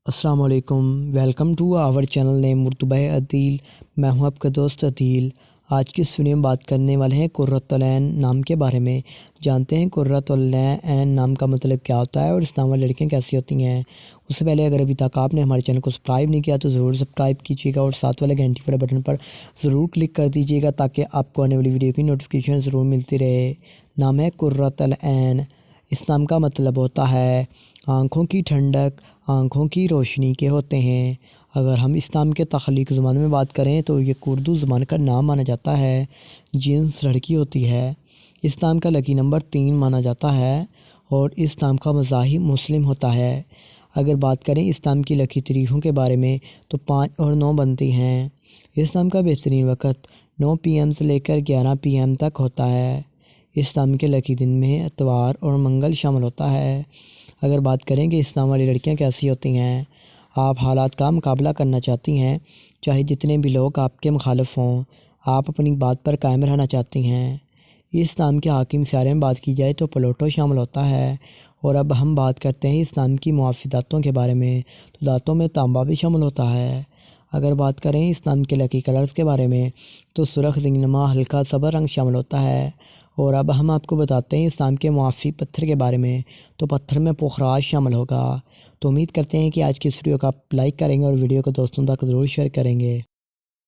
السلام علیکم، welcome to our channel نیم مرتبہ عدیل۔ میں ہوں آپ کا دوست عدیل۔ آج کی اس ویڈیو میں بات کرنے والے ہیں قرۃ العین نام کے بارے میں۔ جانتے ہیں قرۃ العین نام کا مطلب کیا ہوتا ہے اور اس نام والی لڑکیاں کیسی ہوتی ہیں۔ اس سے پہلے اگر ابھی تک آپ نے ہمارے چینل کو سبسکرائب نہیں کیا تو ضرور سبسکرائب کیجیے گا اور ساتھ والے گھنٹی والے بٹن پر ضرور کلک کر دیجیے گا تاکہ آپ کو آنے والی ویڈیو کی نوٹیفیکیشن ضرور ملتی رہے۔ نام ہے قرۃ العین۔ اس نام کا مطلب ہوتا ہے آنکھوں کی ٹھنڈک، آنکھوں کی روشنی کے ہوتے ہیں۔ اگر ہم اس نام کے تخلیق زبان میں بات کریں تو یہ اردو زبان کا نام مانا جاتا ہے۔ جنس لڑکی ہوتی ہے۔ اس نام کا لکی نمبر 3 مانا جاتا ہے اور اس نام کا مذاہب مسلم ہوتا ہے۔ اگر بات کریں اس نام کی لکی تاریخوں کے بارے میں تو 5 اور 9 بنتی ہیں۔ اس نام کا بہترین وقت 9 PM سے لے کر 11 PM تک ہوتا ہے۔ اس نام کے لکی دن میں اتوار اور منگل شامل ہوتا ہے۔ اگر بات کریں کہ اس نام والی لڑکیاں کیسی ہوتی ہیں، آپ حالات کا مقابلہ کرنا چاہتی ہیں، چاہے جتنے بھی لوگ آپ کے مخالف ہوں، آپ اپنی بات پر قائم رہنا چاہتی ہیں۔ اس نام کے حاکم سیارے میں بات کی جائے تو پلوٹو شامل ہوتا ہے۔ اور اب ہم بات کرتے ہیں اس نام کی معافی دانتوں کے بارے میں تو دانتوں میں تانبا بھی شامل ہوتا ہے۔ اگر بات کریں اس نام کے لکی کلرز کے بارے میں تو سرخ، رنگنما، ہلکا سبز رنگ شامل ہوتا ہے۔ اور اب ہم آپ کو بتاتے ہیں اس نام کے معافی پتھر کے بارے میں تو پتھر میں پخراج شامل ہوگا۔ تو امید کرتے ہیں کہ آج کی اس ویڈیو کو آپ لائک کریں گے اور ویڈیو کو دوستوں تک ضرور شیئر کریں گے۔